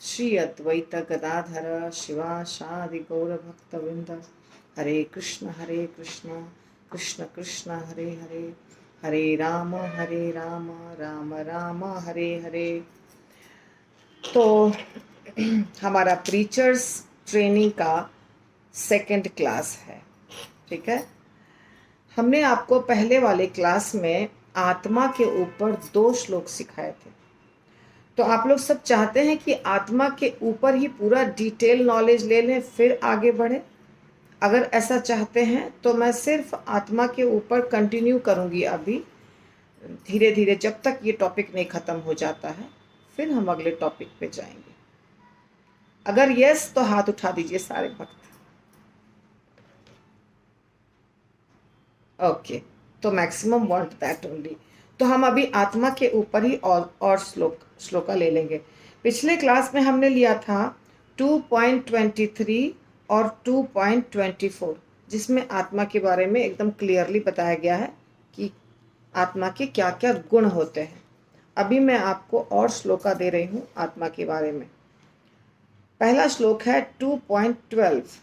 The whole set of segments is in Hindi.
श्री अद्वैत गदाधर शिवासादि गौर भक्तवृंद। हरे कृष्ण कृष्ण कृष्ण हरे हरे, हरे राम राम राम हरे हरे। तो हमारा प्रीचर्स ट्रेनिंग का सेकंड क्लास है, ठीक है। हमने आपको पहले वाले क्लास में आत्मा के ऊपर 2 श्लोक सिखाए थे। तो आप लोग सब चाहते हैं कि आत्मा के ऊपर ही पूरा डिटेल नॉलेज ले लें फिर आगे बढ़े। अगर ऐसा चाहते हैं तो मैं सिर्फ आत्मा के ऊपर कंटिन्यू करूंगी अभी, धीरे धीरे जब तक ये टॉपिक नहीं खत्म हो जाता है, फिर हम अगले टॉपिक पे जाएंगे। अगर यस तो हाथ उठा दीजिए सारे भक्त। ओके, तो मैक्सिमम वांट दैट ओनली। तो हम अभी आत्मा के ऊपर ही और श्लोका ले लेंगे। पिछले क्लास में हमने लिया था 2.23 और 2.24, जिसमें आत्मा के बारे में एकदम क्लियरली बताया गया है कि आत्मा के क्या क्या गुण होते हैं। अभी मैं आपको और श्लोका दे रही हूँ आत्मा के बारे में। पहला श्लोक है 2.12,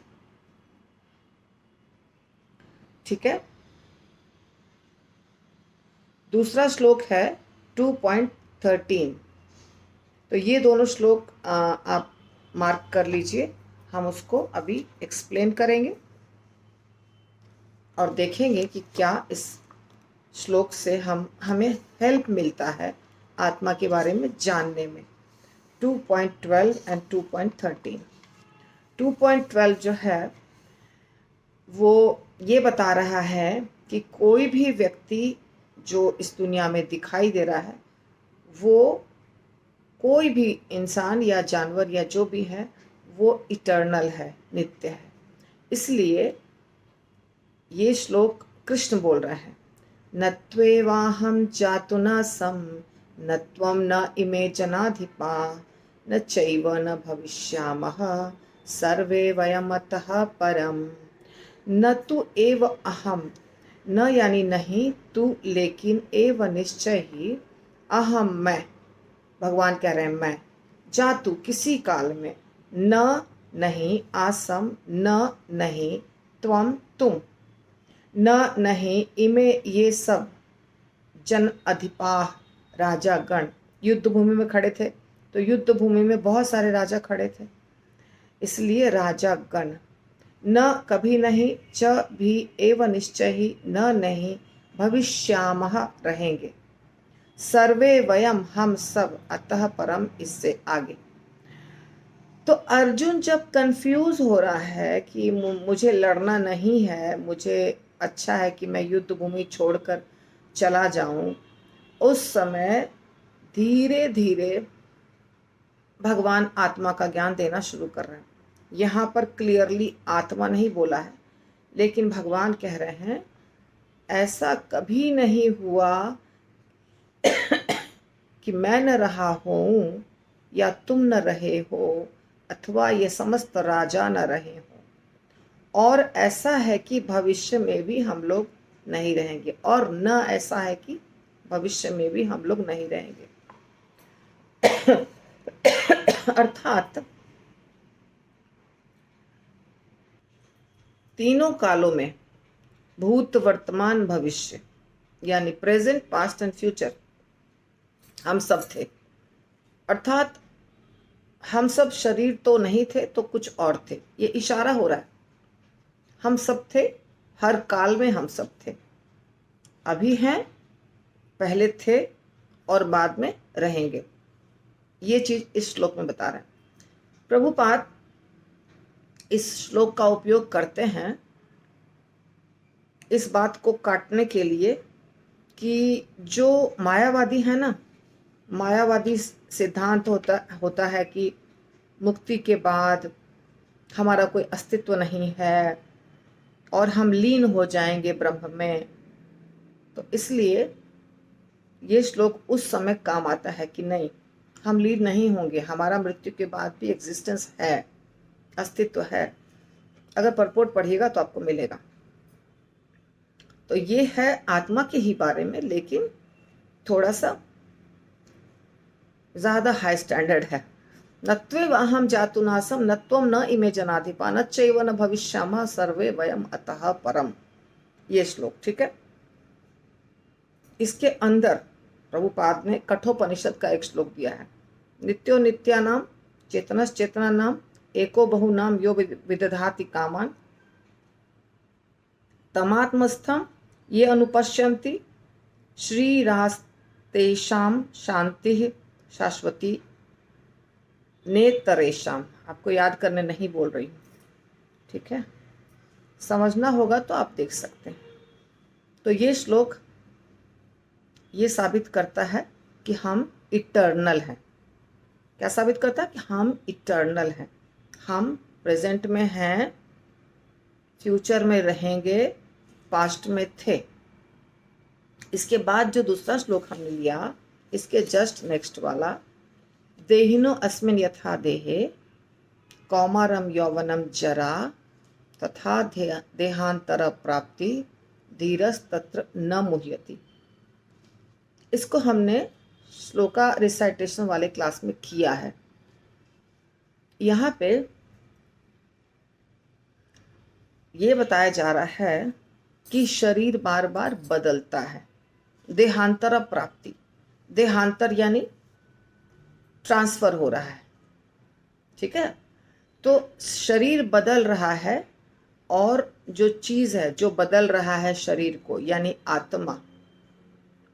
ठीक है। दूसरा श्लोक है 2.13। तो ये दोनों श्लोक आप मार्क कर लीजिए। हम उसको अभी एक्सप्लेन करेंगे और देखेंगे कि क्या इस श्लोक से हमें हेल्प मिलता है आत्मा के बारे में जानने में। 2.12 एंड 2.13। 2.12 जो है वो ये बता रहा है कि कोई भी व्यक्ति जो इस दुनिया में दिखाई दे रहा है, वो कोई भी इंसान या जानवर या जो भी है वो इटर्नल है, नित्य है। इसलिए ये श्लोक कृष्ण बोल रहे हैं, न त्वेवाहं जातुनासं न त्वं न इमे जनाधिपा न चैव न भविष्यामः सर्वे वयमतः परम। न तु एव अहम, न यानी नहीं, तू लेकिन एव निश्चय ही, अहम मैं, भगवान कह रहे हैं मैं, जातु किसी काल में, न नहीं, आसम न नहीं, त्वम तुम, न नहीं, इमे ये सब, जन अधिपाह राजा गण। युद्ध भूमि में खड़े थे, तो युद्ध भूमि में बहुत सारे राजा खड़े थे, इसलिए राजा गण। न कभी नहीं, च भी, एव निश्चय ही, न नहीं, भविष्यामः रहेंगे, सर्वे वयम हम सब, अतः परम इससे आगे। तो अर्जुन जब कंफ्यूज हो रहा है कि मुझे लड़ना नहीं है, मुझे अच्छा है कि मैं युद्ध भूमि छोड़कर चला जाऊं, उस समय धीरे धीरे भगवान आत्मा का ज्ञान देना शुरू कर रहे हैं। यहाँ पर क्लियरली आत्मा नहीं बोला है, लेकिन भगवान कह रहे हैं ऐसा कभी नहीं हुआ कि मैं न रहा हूं या तुम न रहे हो, अथवा ये समस्त राजा न रहे हो, और ऐसा है कि भविष्य में भी हम लोग नहीं रहेंगे, और न ऐसा है कि भविष्य में भी हम लोग नहीं रहेंगे। अर्थात तीनों कालों में, भूत वर्तमान भविष्य, यानी प्रेजेंट पास्ट एंड फ्यूचर, हम सब थे। अर्थात हम सब शरीर तो नहीं थे तो कुछ और थे, ये इशारा हो रहा है। हम सब थे, हर काल में हम सब थे, अभी हैं, पहले थे और बाद में रहेंगे। ये चीज इस श्लोक में बता रहे हैं। प्रभुपाद इस श्लोक का उपयोग करते हैं इस बात को काटने के लिए कि जो मायावादी है ना, मायावादी सिद्धांत होता है कि मुक्ति के बाद हमारा कोई अस्तित्व नहीं है और हम लीन हो जाएंगे ब्रह्म में। तो इसलिए ये श्लोक उस समय काम आता है कि नहीं, हम लीन नहीं होंगे, हमारा मृत्यु के बाद भी एग्जिस्टेंस है, अस्तित्व है। अगर परपोर्ट पढ़िएगा तो आपको मिलेगा। तो ये है आत्मा के ही बारे में, लेकिन थोड़ा सा ज्यादा हाई स्टैंडर्ड है। नत्वेव अहम जातुनासम नत्वम न इमे जनाधिपा नच्चैव न भविष्यामः सर्वे वयम अतः परम। ये श्लोक ठीक है। इसके अंदर प्रभुपाद ने कठोपनिषद का एक श्लोक दिया है। नित्यो नित्यानाम चेतनस चेतनानाम एको बहुनाम यो विदधाति कामान तमात्मस्थम ये अनुपश्यन्ति श्रीरास्तेषाम शांति शाश्वती नेतरेशम। आपको याद करने नहीं बोल रही हूँ, ठीक है, समझना होगा तो आप देख सकते हैं। तो ये श्लोक ये साबित करता है कि हम इटर्नल हैं। क्या साबित करता है? कि हम इटर्नल हैं। हम प्रेजेंट में हैं, फ्यूचर में रहेंगे, पास्ट में थे। इसके बाद जो दूसरा श्लोक हमने लिया, इसके जस्ट नेक्स्ट वाला, देहिनो अस्मिन् यथा देहे कौमारम यौवनम जरा तथा देहांतर प्राप्ति धीरस तत्र न मुह्यति। इसको हमने श्लोका रिसाइटेशन वाले क्लास में किया है। यहाँ पे ये बताया जा रहा है कि शरीर बार बार बदलता है। देहांतर प्राप्ति, देहांतर यानी ट्रांसफर हो रहा है, ठीक है। तो शरीर बदल रहा है और जो चीज़ है जो बदल रहा है शरीर को यानी आत्मा,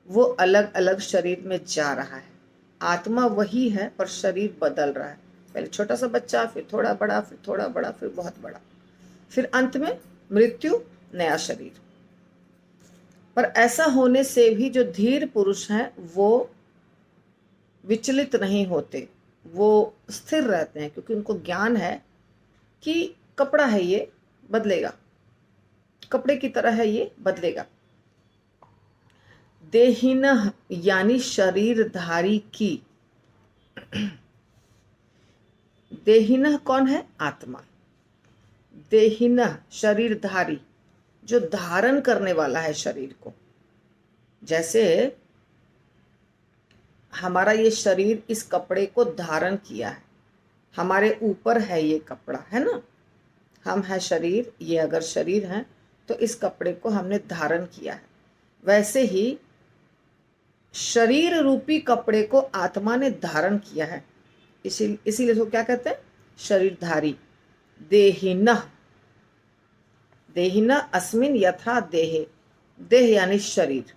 वो अलग अलग शरीर में जा रहा है। आत्मा वही है पर शरीर बदल रहा है। पहले छोटा सा बच्चा, फिर थोड़ा बड़ा, फिर थोड़ा बड़ा, फिर बहुत बड़ा, फिर अंत में मृत्यु, नया शरीर। पर ऐसा होने से भी जो धीर पुरुष हैं वो विचलित नहीं होते, वो स्थिर रहते हैं, क्योंकि उनको ज्ञान है कि कपड़ा है, ये बदलेगा, कपड़े की तरह है, ये बदलेगा। देहिनः यानी शरीरधारी की, देहिनः कौन है? आत्मा। देहिनः शरीरधारी, जो धारण करने वाला है शरीर को। जैसे हमारा ये शरीर इस कपड़े को धारण किया है, हमारे ऊपर है ये कपड़ा, है ना, हम है शरीर, ये अगर शरीर है तो इस कपड़े को हमने धारण किया है। वैसे ही शरीर रूपी कपड़े को आत्मा ने धारण किया है, इसीलिए इसको क्या कहते हैं? शरीरधारी। देहिनः, देहिनः अस्मिन् यथा देहे, देह यानी शरीर,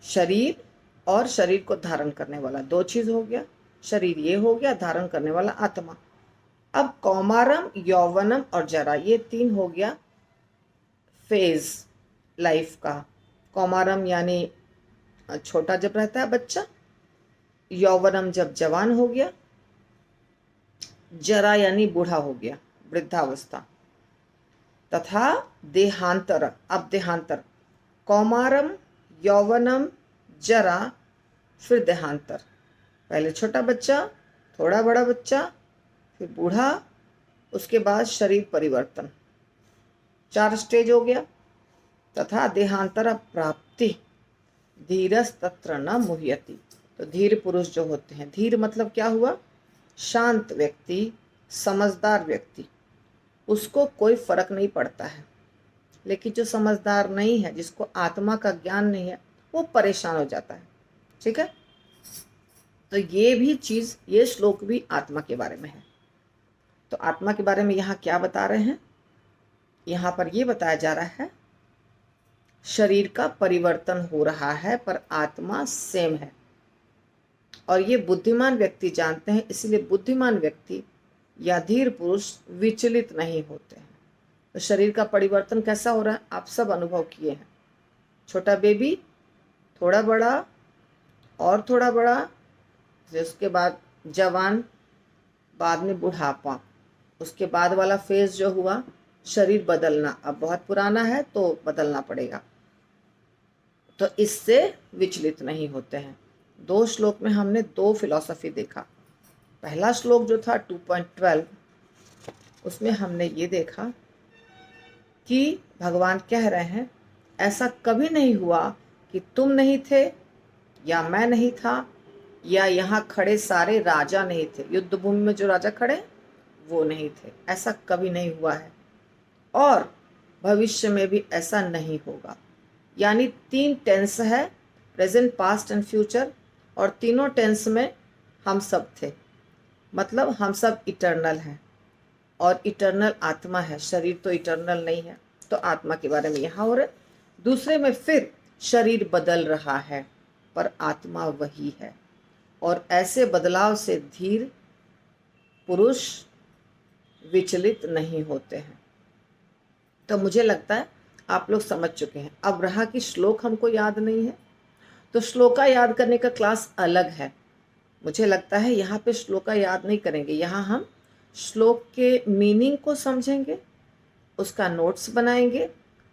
शरीर और शरीर को धारण करने वाला, दो चीज हो गया। शरीर ये हो गया, धारण करने वाला आत्मा। अब कौमारम, यौवनम और जरा, ये तीन हो गया फेज लाइफ का। कौमारम यानी छोटा जब रहता है बच्चा, यौवनम जब जवान हो गया, जरा यानी बूढ़ा हो गया, वृद्धावस्था, तथा देहांतर। अब देहांतर, कौमारम, यौवनम, जरा, फिर देहांतर। पहले छोटा बच्चा, थोड़ा बड़ा बच्चा, फिर बूढ़ा, उसके बाद शरीर परिवर्तन, 4 स्टेज हो गया। तथा देहांतर प्राप्ति धीरस तत्र न मुह्यति। तो धीर पुरुष जो होते हैं, धीर मतलब क्या हुआ? शांत व्यक्ति, समझदार व्यक्ति, उसको कोई फर्क नहीं पड़ता है। लेकिन जो समझदार नहीं है, जिसको आत्मा का ज्ञान नहीं है, वो परेशान हो जाता है, ठीक है। तो ये भी चीज, ये श्लोक भी आत्मा के बारे में है। तो आत्मा के बारे में यहाँ क्या बता रहे हैं? यहाँ पर ये बताया जा रहा है शरीर का परिवर्तन हो रहा है पर आत्मा सेम है। और ये बुद्धिमान व्यक्ति जानते हैं, इसलिए बुद्धिमान व्यक्ति या धीर पुरुष विचलित नहीं होते हैं। तो शरीर का परिवर्तन कैसा हो रहा है आप सब अनुभव किए हैं। छोटा बेबी, थोड़ा बड़ा और थोड़ा बड़ा, उसके बाद जवान, बाद में बुढ़ापा, उसके बाद वाला फेज जो हुआ शरीर बदलना, अब बहुत पुराना है तो बदलना पड़ेगा। तो इससे विचलित नहीं होते हैं। 2 श्लोक में हमने 2 फिलॉसफी देखा। पहला श्लोक जो था 2.12, उसमें हमने ये देखा कि भगवान कह रहे हैं ऐसा कभी नहीं हुआ कि तुम नहीं थे या मैं नहीं था या यहाँ खड़े सारे राजा नहीं थे, युद्ध भूमि में जो राजा खड़े वो नहीं थे, ऐसा कभी नहीं हुआ है और भविष्य में भी ऐसा नहीं होगा। यानी 3 टेंस है, प्रेजेंट, पास्ट एंड फ्यूचर, और तीनों टेंस में हम सब थे, मतलब हम सब इटर्नल हैं और इटर्नल आत्मा है, शरीर तो इटर्नल नहीं है। तो आत्मा के बारे में यहाँ हो रहा है। दूसरे में फिर शरीर बदल रहा है पर आत्मा वही है, और ऐसे बदलाव से धीर पुरुष विचलित नहीं होते हैं। तो मुझे लगता है आप लोग समझ चुके हैं। अब रहा कि श्लोक हमको याद नहीं है, तो श्लोका याद करने का क्लास अलग है। मुझे लगता है यहाँ पे श्लोका याद नहीं करेंगे, यहाँ हम श्लोक के मीनिंग को समझेंगे, उसका नोट्स बनाएंगे,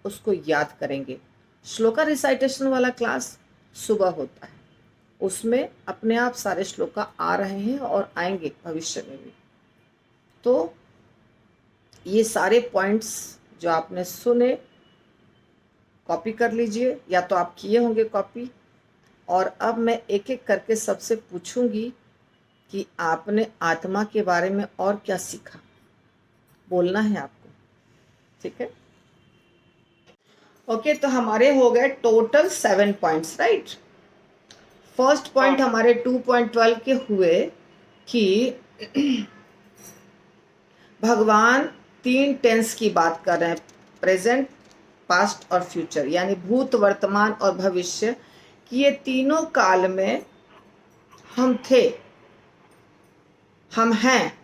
उसको याद करेंगे। श्लोका रिसाइटेशन वाला क्लास सुबह होता है, उसमें अपने आप सारे श्लोका आ रहे हैं और आएंगे भविष्य में भी। तो ये सारे पॉइंट्स जो आपने सुने कॉपी कर लीजिए, या तो आप किए होंगे कॉपी। और अब मैं एक एक करके सबसे पूछूंगी कि आपने आत्मा के बारे में और क्या सीखा, बोलना है आपको, ठीक है? ओके, तो हमारे हो गए total 7 points, right. First point हमारे 2.12 के हुए कि भगवान 3 टेंस की बात कर रहे हैं, प्रेजेंट, पास्ट और फ्यूचर, यानी भूत, वर्तमान और भविष्य, कि ये तीनों काल में हम थे, हम हैं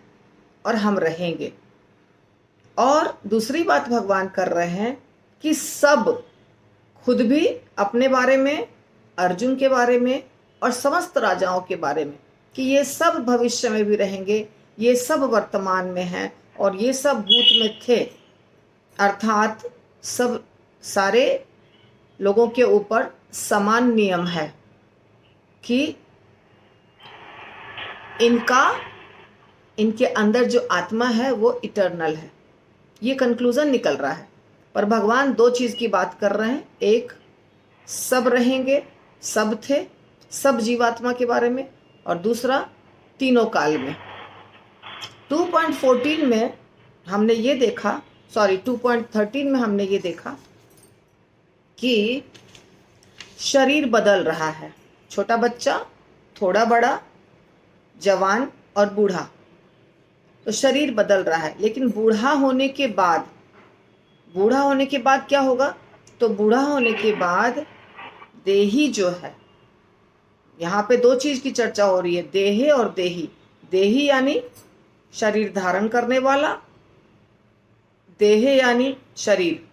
और हम रहेंगे। और दूसरी बात भगवान कर रहे हैं कि सब, खुद भी अपने बारे में, अर्जुन के बारे में और समस्त राजाओं के बारे में, कि ये सब भविष्य में भी रहेंगे, ये सब वर्तमान में हैं और ये सब भूत में थे। अर्थात सब, सारे लोगों के ऊपर समान नियम है कि इनके अंदर जो आत्मा है वो इटर्नल है। ये कंक्लूजन निकल रहा है। पर भगवान 2 चीज़ की बात कर रहे हैं, एक सब रहेंगे, सब थे, सब जीवात्मा के बारे में, और दूसरा तीनों काल में। 2.14 में हमने ये देखा, 2.13 में हमने ये देखा कि शरीर बदल रहा है, छोटा बच्चा, थोड़ा बड़ा, जवान और बूढ़ा, तो शरीर बदल रहा है। लेकिन बूढ़ा होने के बाद क्या होगा? तो बूढ़ा होने के बाद देही जो है, यहाँ पे 2 चीज की चर्चा हो रही है, देहे और देही। देही यानी शरीर धारण करने वाला, देहे यानी शरीर।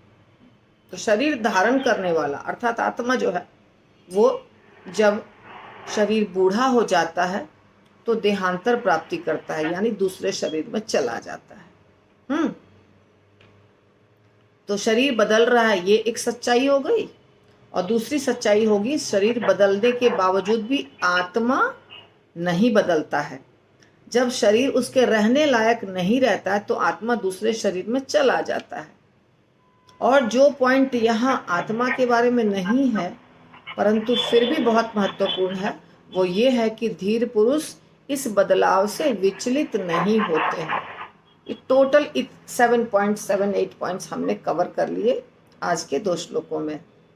तो शरीर धारण करने वाला अर्थात आत्मा जो है, वो जब शरीर बूढ़ा हो जाता है तो देहांतर प्राप्ति करता है, यानी दूसरे शरीर में चला जाता है। तो शरीर बदल रहा है, ये एक सच्चाई हो गई। और दूसरी सच्चाई होगी, शरीर बदलने के बावजूद भी आत्मा नहीं बदलता है। जब शरीर उसके रहने लायक नहीं रहता है तो आत्मा दूसरे शरीर में चला जाता है। और जो पॉइंट यहाँ आत्मा के बारे में नहीं है परंतु फिर भी बहुत महत्वपूर्ण है, वो ये है कि धीर पुरुष इस बदलाव से विचलित नहीं होते हैं। टोटल 7 पॉइंट्स, 7-8 पॉइंट्स हमने कवर कर लिए आज के 2 श्लोकों में।